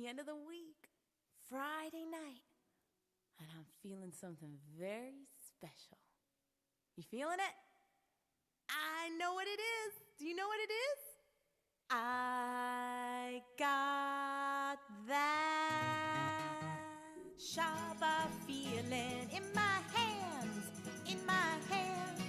the end of the week, Friday night, and I'm feeling something very special. You feeling it? I know what it is. Do you know what it is? I got that Shabbat feeling in my hands, in my hands,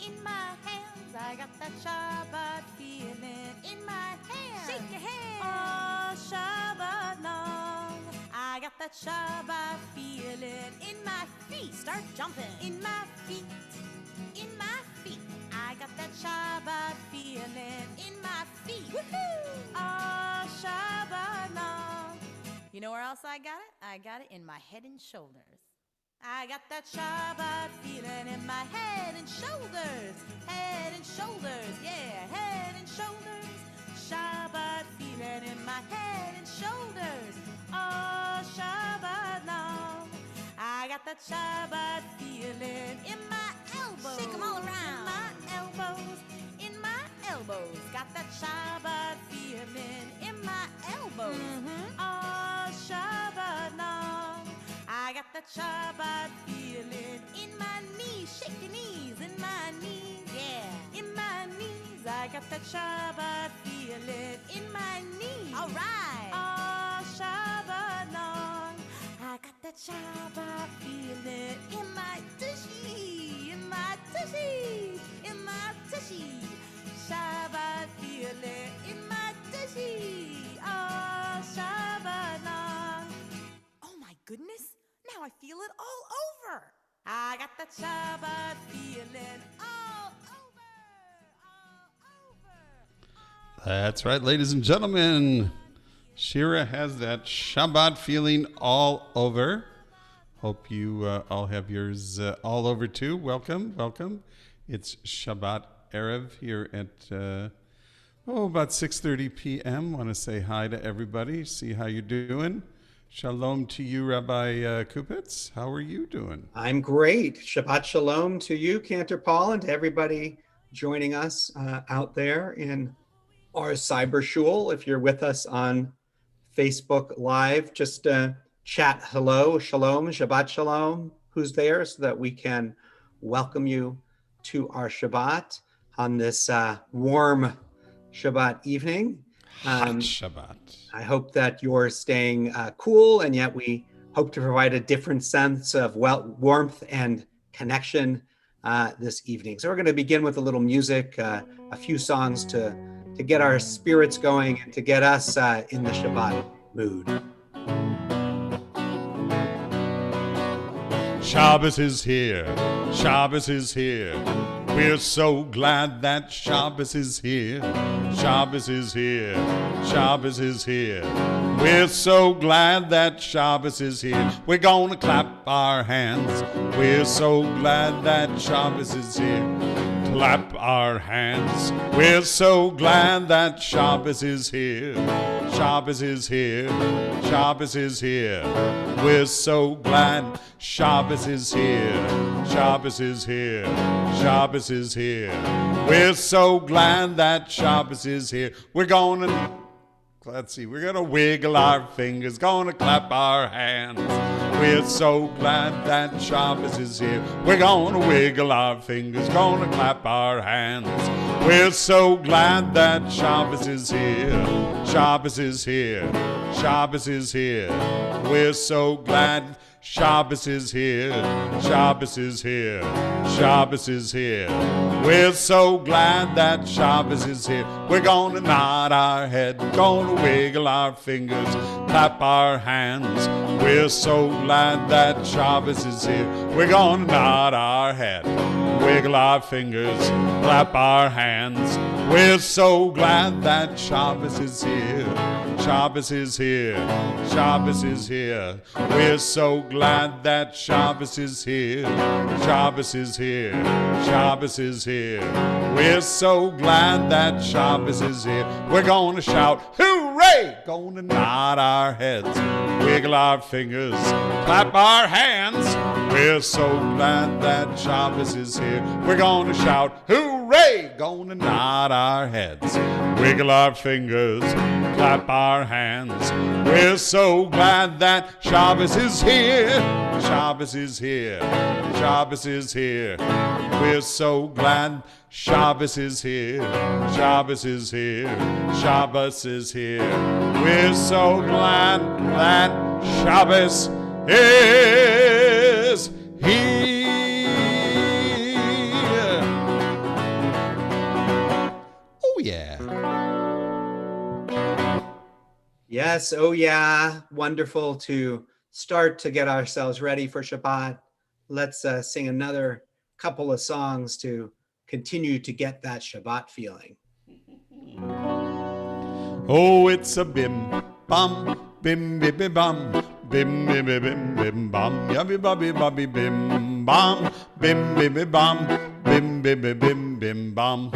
in my hands. I got that Shabbat feeling in my hands. Shake your hands. Oh, Shabbat long. I got that Shabbat feeling in my feet. Start jumping. In my feet. In my feet. I got that Shabbat feeling in my feet. Woohoo! Oh, Shabbat long. You know where else I got it? I got it in my head and shoulders. I got that Shabbat feeling in my head and shoulders. Head and shoulders, yeah, head and shoulders. Shabbat feeling in my head and shoulders. Oh, Shabbat long. I got that Shabbat feeling in my elbows. Shake them all around. In my elbows, in my elbows. Got that Shabbat feeling in my elbows. Mm-hmm. Oh, Shabbat long. I got that Shabbat feeling in my knees. Shake your knees, in my knees, yeah. In my knees, I got that Shabbat feeling in my knees. All right. Oh, Shabbat long. I got that Shabbat feeling in my tushy, in my tushy, in my tushy. Shabbat feeling in my tushy. Oh, Shabbat long. Oh my goodness, now I feel it all over. I got that Shabbat feeling all over, all over. That's right, ladies and gentlemen. Shira has that Shabbat feeling all over. Hope you all have yours all over too. Welcome, welcome. It's Shabbat Erev here at about 6:30 p.m. Want to say hi to everybody, see how you're doing. Shalom to you, Rabbi Kupitz. How are you doing? I'm great. Shabbat shalom to you, Cantor Paul, and to everybody joining us out there in our cyber shul. If you're with us on Facebook Live, just chat hello, shalom, Shabbat shalom, who's there, so that we can welcome you to our Shabbat on this warm Shabbat evening. Hot Shabbat. I hope that you're staying cool, and yet we hope to provide a different sense of warmth and connection this evening. So we're going to begin with a little music, a few songs to get our spirits going and to get us in the Shabbat mood. Shabbos is here. Shabbos is here. We're so glad that Shabbos is here. Shabbos is here. Shabbos is here. We're so glad that Shabbos is here. We're gonna clap our hands. We're so glad that Shabbos is here. Clap our hands. We're so glad that Shabbos is here. Shabbos is here. Shabbos is here. We're so glad Shabbos is here. Shabbos is here. Shabbos is here. We're so glad that Shabbos is here. We're gonna wiggle our fingers, gonna clap our hands. We're so glad that Shabbos is here. We're gonna wiggle our fingers, gonna clap our hands. We're so glad that Shabbos is here. Shabbos is here. Shabbos is here. We're so glad Shabbos is here. Shabbos is here. Shabbos is here. We're so glad that Shabbos is here. We're gonna nod our head, gonna wiggle our fingers, clap our hands. We're so glad that Shabbos is here. We're gonna nod our head, wiggle our fingers, clap our hands. We're so glad that Shabbos is here. Shabbos is here. Shabbos is here. We're so glad that Shabbos is here. Shabbos is here. Shabbos is here. We're so glad that Shabbos is here. We're gonna shout, hooray! Gonna nod our heads, wiggle our fingers, clap our hands. We're so glad that Shabbos is here. We're gonna shout, hooray! Gonna nod our heads, wiggle our fingers, clap our hands. We're so glad that Shabbos is here. Shabbos is here. Shabbos is here. We're so glad Shabbos is here. Shabbos is here. Shabbos is here. We're so glad that Shabbos is here. Oh, yeah. Yes, oh yeah, wonderful to start to get ourselves ready for Shabbat. Let's sing another couple of songs to continue to get that Shabbat feeling. Oh, it's a bim bam, bim bim bim bam, bim bim bim bim bim bam, yabby babby babby bim bam, bim bim bim bam, bim bim bim bim bim bam.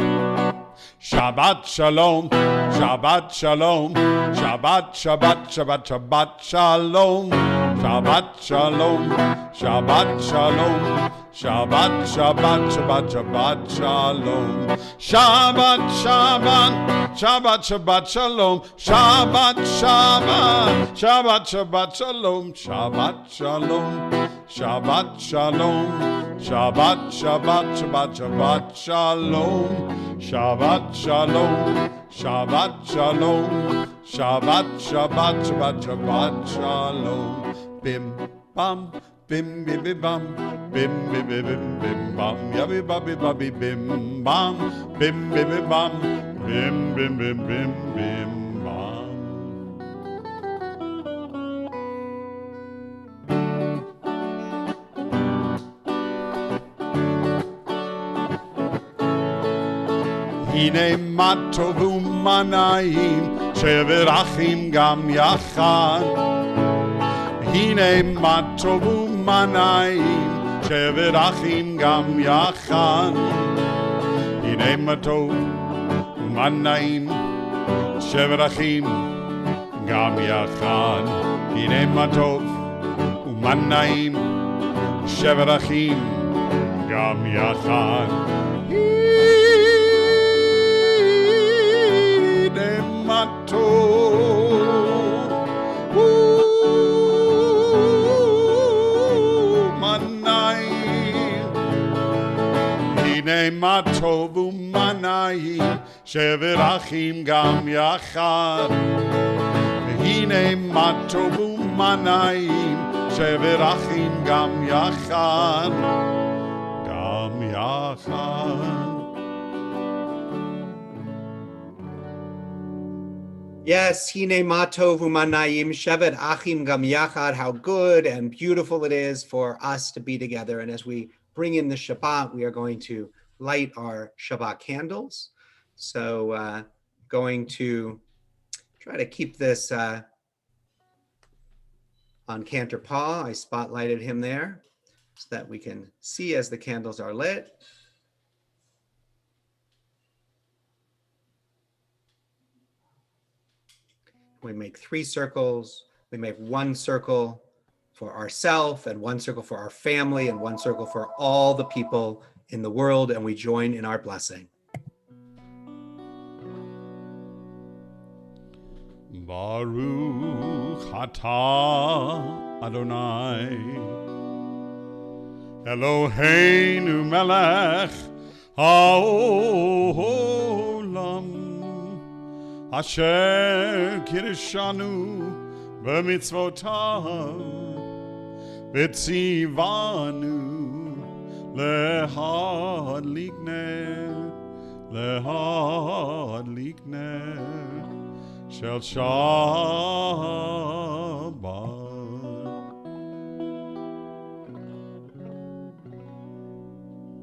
Shabbat shalom, Shabbat shalom, Shabbat Shabbat Shabbat Shabbat shalom, Shabbat shalom, Shabbat shalom, Shabbat Shabbat Shabbat Shabbat shalom, Shabbat Shabbat Shabbat Shabbat shalom, Shabbat Shabbat Shabbat Shabbat shalom, Shabbat shalom, Shabbat shalom, Shabbat Shabbat Shabbat Shabbat shalom, Shabbat shalom, Shabbat shalom, Shabbat Shabbat Shabbat Shabbat shalom, bim bam, bim bim bim bam, bim bim bim bim bim bam, yabby babby babby bim bam, bim bim bim bam, bim bim bim bim bim bam. הנה מה טוב ומה נעים, שבת אחים גם יחד. הנה מה טוב ומה נעים, שבת אחים גם יחד. הנה מה טוב ומה נעים, שבת אחים גם יחד. הנה מה טוב ומה נעים, שבת אחים גם יחד. הנה מה טוב ומה נעים, שבת אחים גם יחד. הנה מה טוב ומה נעים, שבת אחים גם יחד. גם יחד. Yes, Hine Matov Umanayim, Shevet Achim Gam Yachad, how good and beautiful it is for us to be together. And as we bring in the Shabbat, we are going to light our Shabbat candles. So going to try to keep this on Cantor Paul. I spotlighted him there so that we can see as the candles are lit. We make 3 circles. We make 1 circle for ourselves and 1 circle for our family and 1 circle for all the people in the world, and we join in our blessing. Baruch atah Adonai Eloheinu melech haolam Asher kirishanu b'mitzvotav v'tzivanu lehadlik ner shel Shabbat.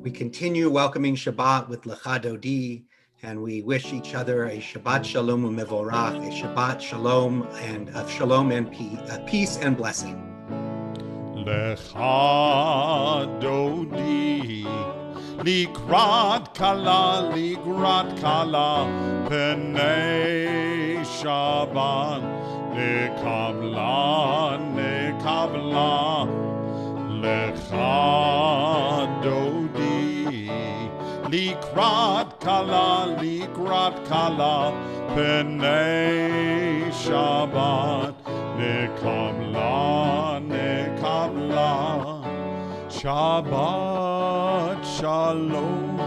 We continue welcoming Shabbat with Lecha Dodi, and we wish each other a Shabbat Shalom u'mevorach, a Shabbat Shalom and of Shalom and peace and blessing. Lecha Dodi, Likrat Kala, Penei Shabbat, Nekabla, Lecha dodi, likrat kala, penei Shabbat, nekabla, Shabbat shalom,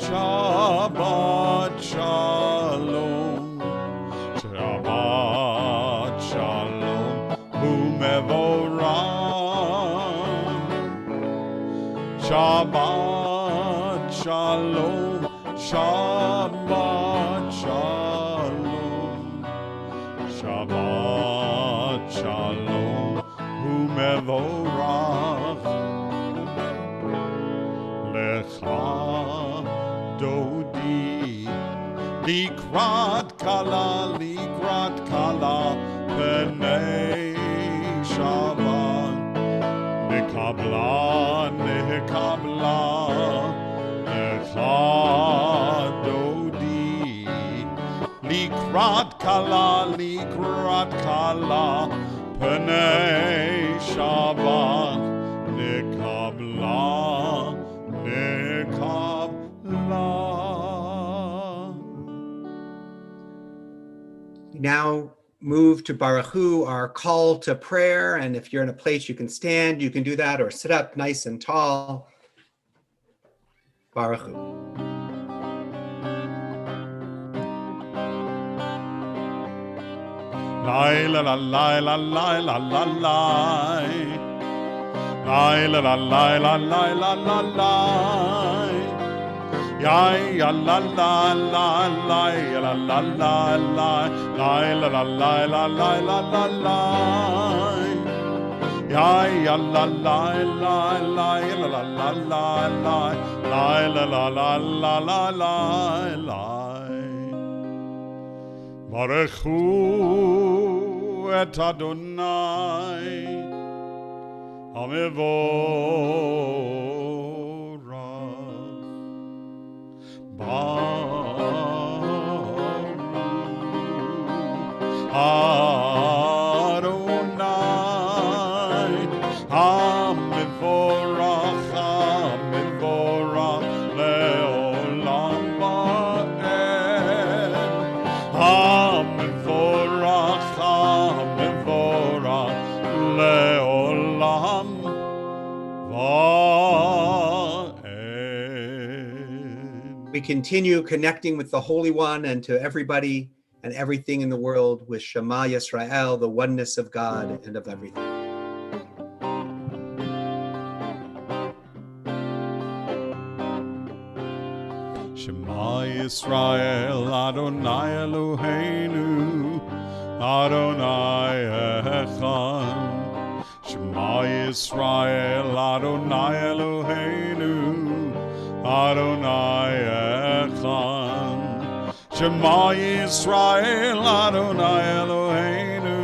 Shabbat shalom, Shabbat shalom, umevorach. Shabbat shalom, Shabbat shalom, Shabbat shalom, umevorach. Lecha dodi, likrat kala, penei Shabbat, nekabla, lecha dodi, likrat kala, penei Shabbat, nekabla. Now move to Baruch Hu, our call to prayer. And if you're in a place you can stand, you can do that, or sit up nice and tall. Baruch Hu. Lai la la la la la la la la. Lai la la la la la la la la. Ya ya la la la la la la la la. Lai la la la la la la la la. Ya ya la la la la la la la la la. Lai la la la la la la la. Baruch Hu et Adonai Hamevorach Baruch Adonai Hamevorach Leolam Va'ed Hamevorach Leolam Va'ed. We continue connecting with the Holy One and to everybody and everything in the world with Shema Yisrael, the oneness of God and of everything. Shema Yisrael, Adonai Eloheinu, Adonai Echad. Shema Yisrael, Adonai Eloheinu, Adonai Echad. Shema Yisrael, Adonai Eloheinu,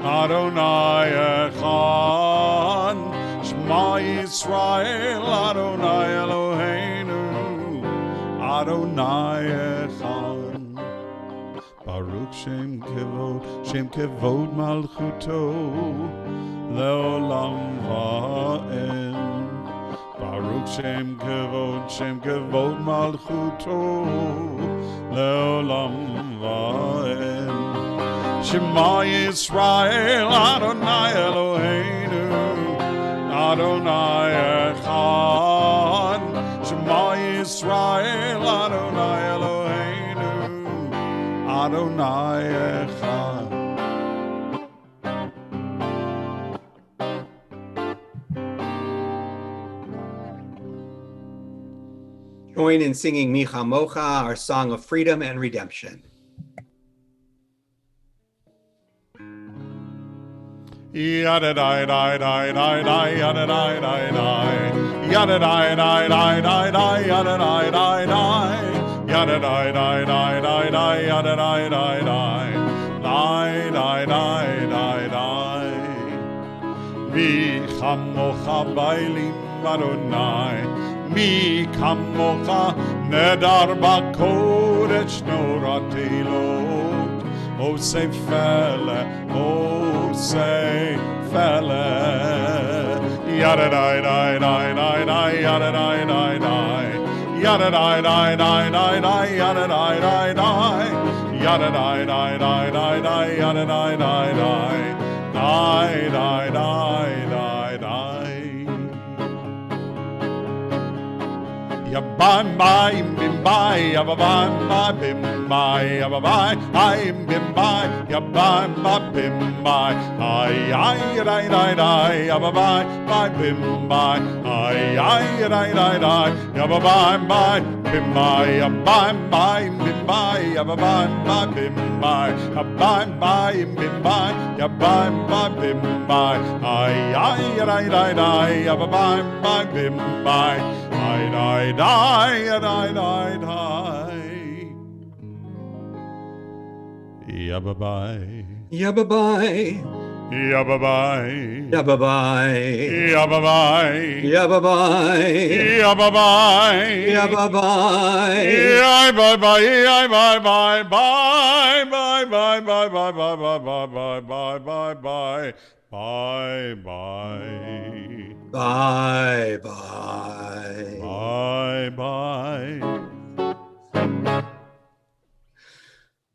Adonai Echad. Shema Yisrael, Adonai Eloheinu, Adonai Echad. Baruch Shem Kevod Malchuto, Leolam Va'ed. Baruch Shem Kevod Malchuto, Leolam Va'ed. Shema Yisrael, Adonai Eloheinu, Adonai Echad. Shema Yisrael, Adonai Eloheinu, Adonai Echad. Join in singing Micha Mocha, our song of freedom and redemption. Yada die die die die die yada die die die yada die die die die die yada die die die yada die die die die die yada die die die die die die Mi chamocha bailim Adonai Mi kamocha nedar bakodesh noratilot O say fele Yada die die die die die yada die die die. Yada die die die die die yada die die die. Yada die die die die die yada die die die. Die die die die die. Ya bye bye bim bye ya bye bye bim bye ya bye bye I bim bye ya bye bye bim bye I die die die ya bye bye bye bim bye I die die die ya bye bye bye bim bye ya bye bye bim bye ya bye bye bye bim bye ya bye bye bim bye ya bye bye bim bye I die die ya bye bye bye bim bye I die die die die die. Yeah bye bye. Yeah bye bye. Yeah bye bye. Yeah bye bye. Yeah bye bye. Yeah bye bye. Yeah bye bye. Yeah bye bye. Yeah bye bye. Yeah bye bye. Bye bye bye bye bye bye bye bye bye bye bye. Bye bye. Bye bye. Bye bye.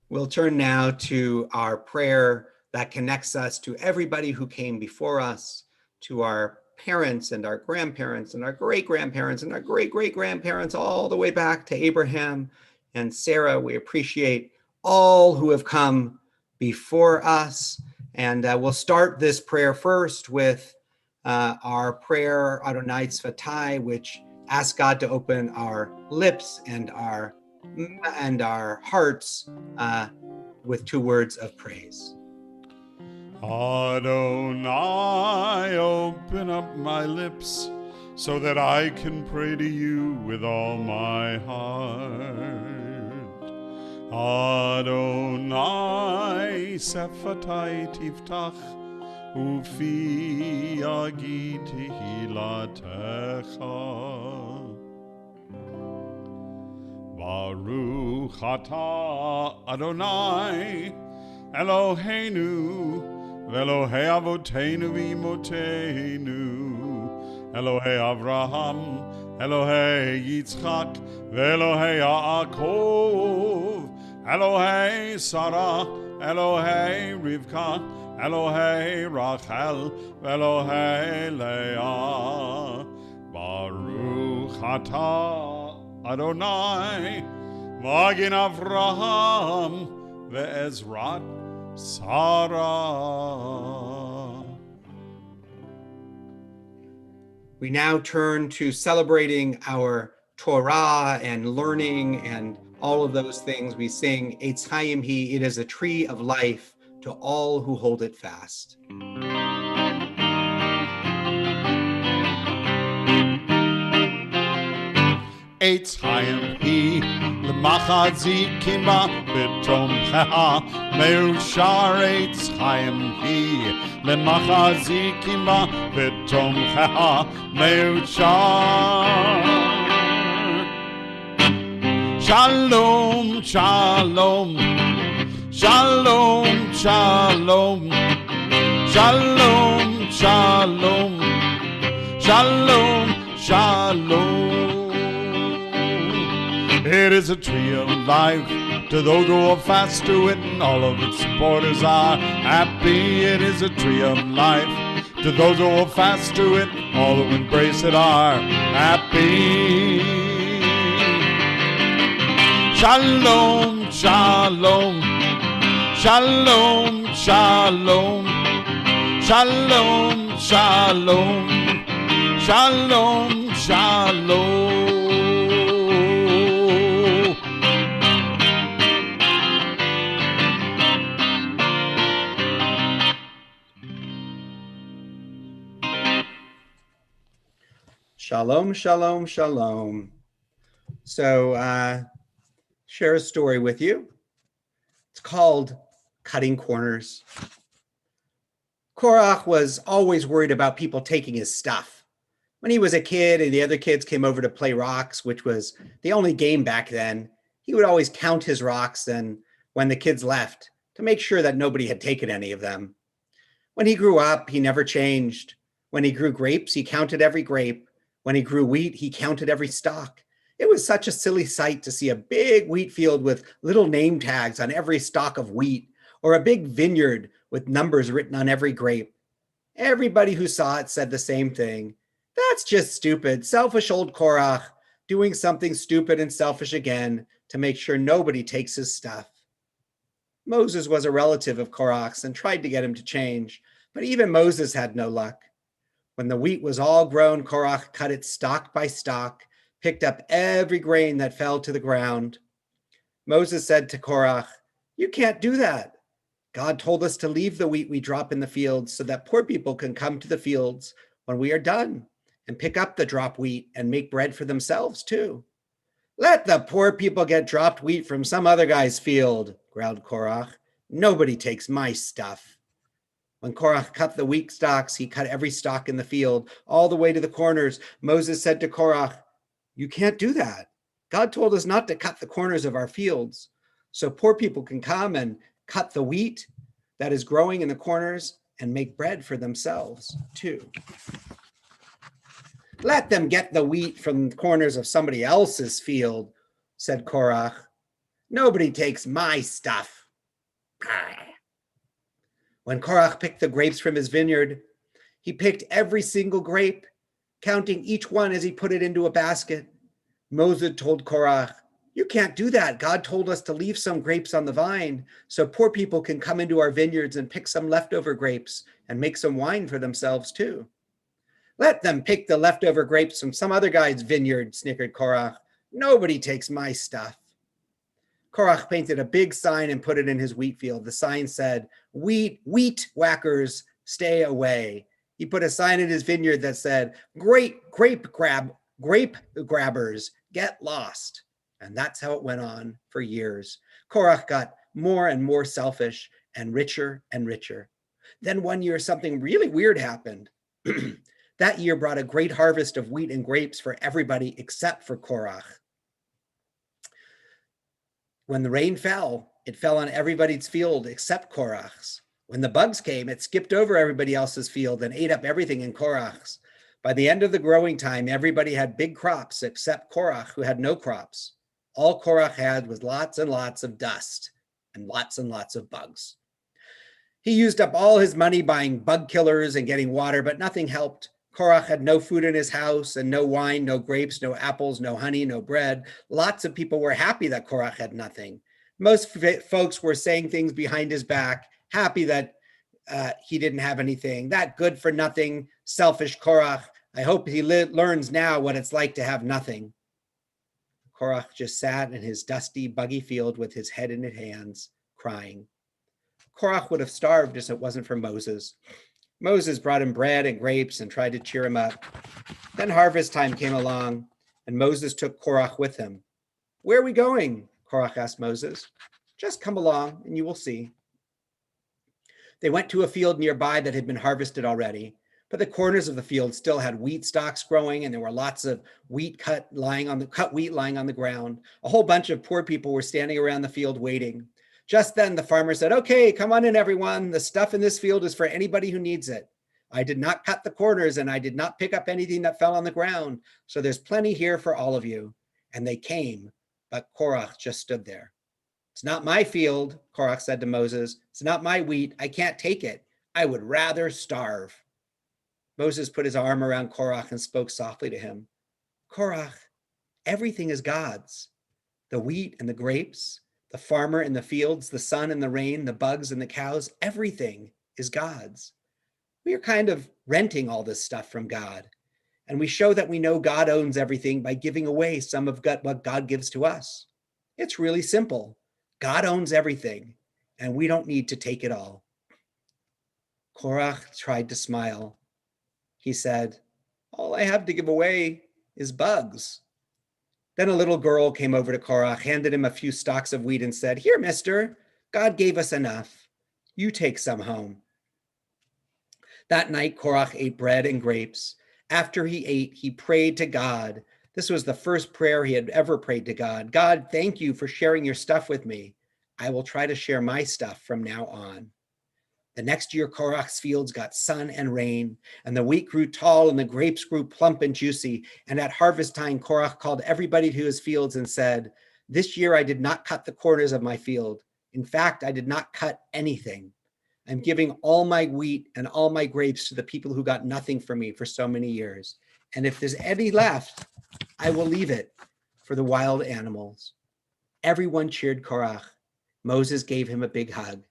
We'll turn now to our prayer that connects us to everybody who came before us, to our parents and our grandparents and our great-grandparents and our great-great-grandparents, all the way back to Abraham and Sarah. We appreciate all who have come before us. And we'll start this prayer first with our prayer, Adonai Tzvatai, which asks God to open our lips and our hearts with 2 words of praise. Adonai, open up my lips so that I can pray to you with all my heart. Adonai, sefatai tiftach, ufi yagid tehilatecha. Baruch atah Adonai, Eloheinu, Velohei avoteinu v'imotenu, Elohei Avraham, Elohei Yitzchak, Velohei Yaakov, Elohei Sarah, Elohei Rivka, Elohei Rachel, Elohei Leah. Baruch atah Adonai, Magin Avraham, ve'ezrat Sarah. We now turn to celebrating our Torah and learning and all of those things. We sing Eitz Chaim Hi, it is a tree of life to all who hold it fast. Eitz Chaim Hi, l'machazikim ba b'tomcheha, meushar Eitz Chaim Hi, l'machazikim ba b'tomcheha, meushar. Shalom, shalom, shalom, shalom, shalom, shalom, shalom, shalom. It is a tree of life to those who hold fast to it, and all of its supporters are happy. It is a tree of life to those who hold fast to it, all who embrace it are happy. Shalom, shalom, shalom, shalom, shalom, shalom, shalom, shalom. Shalom, shalom, shalom. So, share a story with you. It's called Cutting Corners. Korach was always worried about people taking his stuff. When he was a kid and the other kids came over to play rocks, which was the only game back then, he would always count his rocks and when the kids left to make sure that nobody had taken any of them. When he grew up, he never changed. When he grew grapes, he counted every grape. When he grew wheat, he counted every stalk. It was such a silly sight to see a big wheat field with little name tags on every stalk of wheat, or a big vineyard with numbers written on every grape. Everybody who saw it said the same thing. That's just stupid, selfish old Korach, doing something stupid and selfish again to make sure nobody takes his stuff. Moses was a relative of Korach's and tried to get him to change, but even Moses had no luck. When the wheat was all grown, Korach cut it stalk by stalk, picked up every grain that fell to the ground. Moses said to Korach, "You can't do that. God told us to leave the wheat we drop in the fields so that poor people can come to the fields when we are done and pick up the drop wheat and make bread for themselves too." "Let the poor people get dropped wheat from some other guy's field," growled Korach. "Nobody takes my stuff." When Korach cut the wheat stalks, he cut every stalk in the field, all the way to the corners. Moses said to Korach, "You can't do that. God told us not to cut the corners of our fields, so poor people can come and cut the wheat that is growing in the corners and make bread for themselves too." "Let them get the wheat from the corners of somebody else's field," said Korach. "Nobody takes my stuff." When Korach picked the grapes from his vineyard, he picked every single grape, counting each one as he put it into a basket. Moses told Korach, "You can't do that. God told us to leave some grapes on the vine so poor people can come into our vineyards and pick some leftover grapes and make some wine for themselves too." "Let them pick the leftover grapes from some other guy's vineyard," snickered Korach. "Nobody takes my stuff." Korach painted a big sign and put it in his wheat field. The sign said, wheat whackers, stay away." He put a sign in his vineyard that said, grape grabbers, get lost." And that's how it went on for years. Korach got more and more selfish and richer and richer. Then one year, something really weird happened. That year brought a great harvest of wheat and grapes for everybody except for Korach. When the rain fell, it fell on everybody's field except Korach's. When the bugs came, it skipped over everybody else's field and ate up everything in Korach's. By the end of the growing time, everybody had big crops except Korach, who had no crops. All Korach had was lots and lots of dust and lots of bugs. He used up all his money buying bug killers and getting water, but nothing helped. Korach had no food in his house and no wine, no grapes, no apples, no honey, no bread. Lots of people were happy that Korach had nothing. Most folks were saying things behind his back, happy that he didn't have anything. That good for nothing, selfish Korach. I hope he learns now what it's like to have nothing. Korach just sat in his dusty, buggy field with his head in his hands, crying. Korach would have starved if it wasn't for Moses. Moses brought him bread and grapes and tried to cheer him up. Then harvest time came along, and Moses took Korach with him. "Where are we going?" Korach asked Moses. "Just come along, and you will see." They went to a field nearby that had been harvested already, but the corners of the field still had wheat stalks growing, and there were lots of cut wheat lying on the ground. A whole bunch of poor people were standing around the field waiting. Just then the farmer said, "Okay, come on in, everyone. The stuff in this field is for anybody who needs it. I did not cut the corners and I did not pick up anything that fell on the ground. So there's plenty here for all of you." And they came, but Korach just stood there. "It's not my field," Korach said to Moses. "It's not my wheat. I can't take it. I would rather starve." Moses put his arm around Korach and spoke softly to him. "Korach, everything is God's. The wheat and the grapes, the farmer in the fields, the sun and the rain, the bugs and the cows, everything is God's. We are kind of renting all this stuff from God. And we show that we know God owns everything by giving away some of what God gives to us. It's really simple. God owns everything, and we don't need to take it all." Korach tried to smile. He said, "All I have to give away is bugs." Then a little girl came over to Korach, handed him a few stalks of wheat and said, "Here, mister, God gave us enough. You take some home." That night, Korach ate bread and grapes. After he ate, he prayed to God. This was the first prayer he had ever prayed to God. "God, thank you for sharing your stuff with me. I will try to share my stuff from now on." The next year, Korach's fields got sun and rain, and the wheat grew tall and the grapes grew plump and juicy. And at harvest time, Korach called everybody to his fields and said, "This year I did not cut the corners of my field. In fact, I did not cut anything. I'm giving all my wheat and all my grapes to the people who got nothing from me for so many years. And if there's any left, I will leave it for the wild animals." Everyone cheered Korach. Moses gave him a big hug.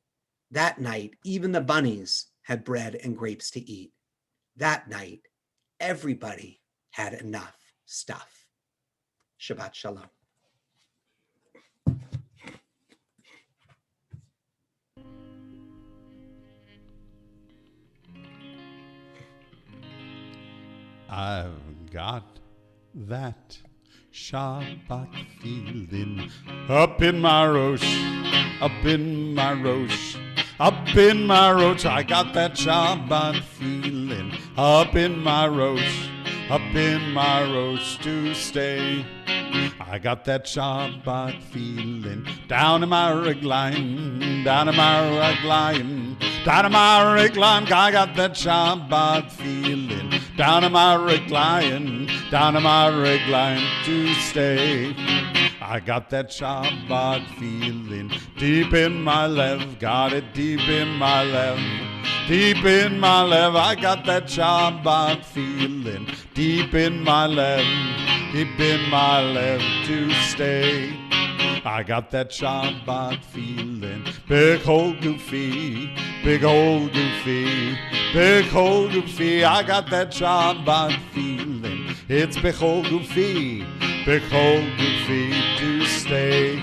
That night, even the bunnies had bread and grapes to eat. That night, everybody had enough stuff. Shabbat Shalom. I've got that Shabbat feeling up in my rosh, up in my rosh, up in my rosh. I got that Shabbat feeling up in my rosh, up in my rosh to stay. I got that Shabbat feeling down in my regline, down in my regline, down in my regline. I got that Shabbat feeling down in my regline, down in my regline to stay. I got that Shabbat feeling deep in my lev, got it deep in my lev, deep in my lev. I got that Shabbat feeling deep in my lev, deep in my lev to stay. I got that Shabbat feeling, big old goofy, big old goofy, big old goofy. I got that Shabbat feeling, it's big old goofy to stay.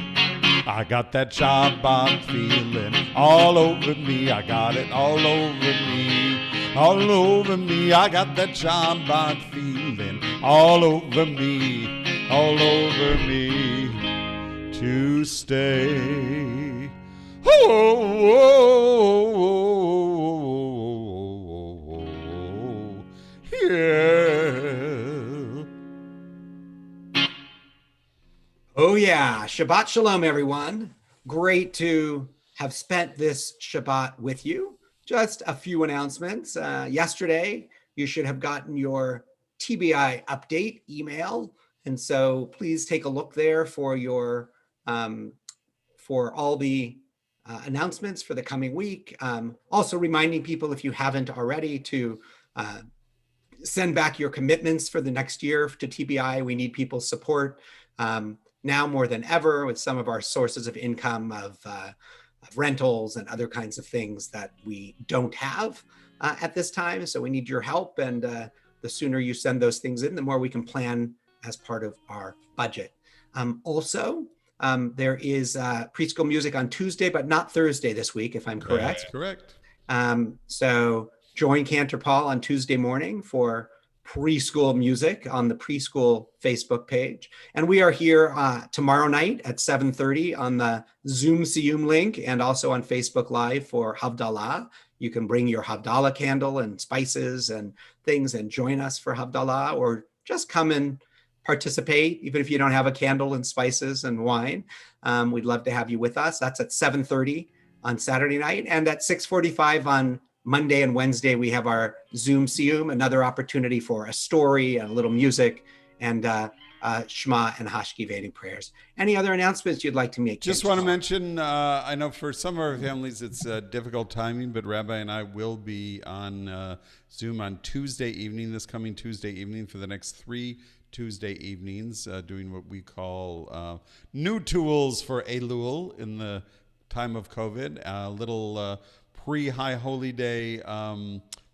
I got that Shabbat feeling all over me, I got it all over me, all over me. I got that Shabbat feeling all over me, all over me to stay. Oh, yeah. Oh yeah, Shabbat Shalom, everyone. Great to have spent this Shabbat with you. Just a few announcements. Yesterday, you should have gotten your TBI update email. And so please take a look there for your for all the announcements for the coming week. Also reminding people, if you haven't already, to send back your commitments for the next year to TBI. We need people's support now more than ever, with some of our sources of income of rentals and other kinds of things that we don't have at this time. So we need your help. And the sooner you send those things in, the more we can plan as part of our budget. Also, there is preschool music on Tuesday, but not Thursday this week, if I'm correct. That's correct. So join Cantor Paul on Tuesday morning for preschool music on the preschool Facebook page. And we are here tomorrow night at 7:30 on the Zoom Siyum link and also on Facebook Live for Havdalah. You can bring your Havdalah candle and spices and things and join us for Havdalah, or just come and participate, even if you don't have a candle and spices and wine. We'd love to have you with us. That's at 7:30 on Saturday night. And at 6:45 on Monday and Wednesday, we have our Zoom Siyum, another opportunity for a story, a little music, and Shema and Hashkivating prayers. Any other announcements you'd like to make? Just want to mention, I know for some of our families it's difficult timing, but Rabbi and I will be on Zoom on Tuesday evening, this coming Tuesday evening, for the next 3 Tuesday evenings, doing what we call new tools for Elul in the time of COVID, a little pre-High Holy Day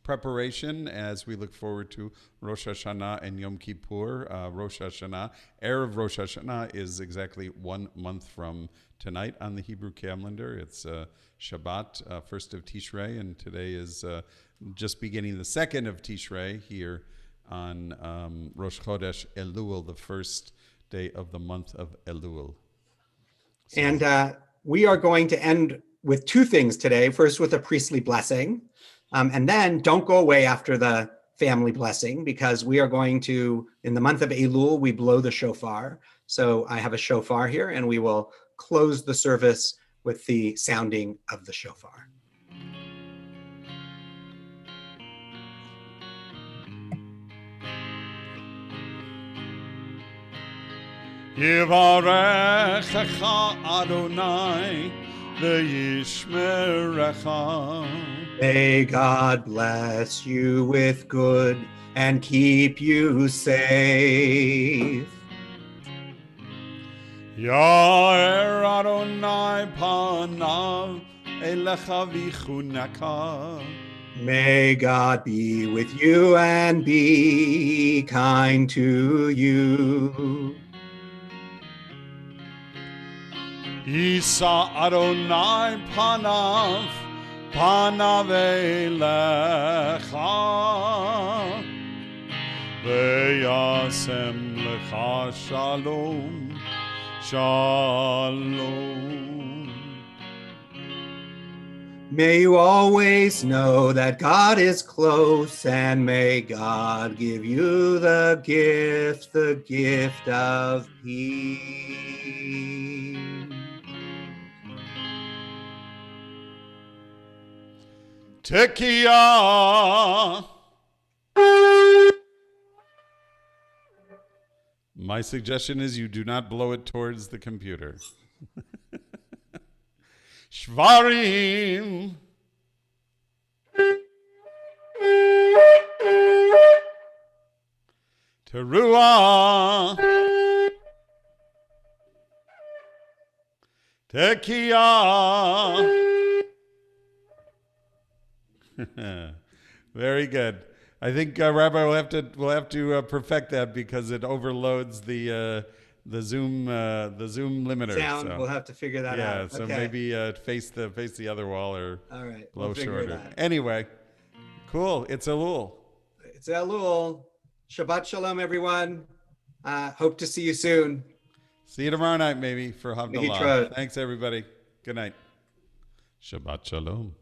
preparation as we look forward to Rosh Hashanah and Yom Kippur. Rosh Hashanah, Erev Rosh Hashanah is exactly 1 month from tonight on the Hebrew calendar. It's Shabbat, first of Tishrei, and today is just beginning the second of Tishrei here on Rosh Chodesh Elul, the first day of the month of Elul. So. And we are going to end with 2 things today. First, with a priestly blessing. And then don't go away after the family blessing, because we are going to, in the month of Elul, we blow the shofar. So I have a shofar here, and we will close the service with the sounding of the shofar. Yivarechecha Adonai v'yishmerecha. May God bless you with good and keep you safe. Ya'er Adonai panav elecha v'chuneka. May God be with you and be kind to you. Yisa Adonai panav elecha ve'yasem lecha shalom shalom. May you always know that God is close, and may God give you the gift of peace. Tekiah. My suggestion is you do not blow it towards the computer. Shvarim. Teruah. Tekiah. Very good. I think Rabbi will have to perfect that because it overloads the Zoom limiter. Sound. So. We'll have to figure that out. Yeah, so okay. maybe face the other wall or All right. blow We'll figure shorter. it out. Anyway, cool. It's Elul. It's Elul. Shabbat Shalom, everyone. Hope to see you soon. See you tomorrow night, maybe, for Havdalah. Yitrot. Thanks, everybody. Good night. Shabbat Shalom.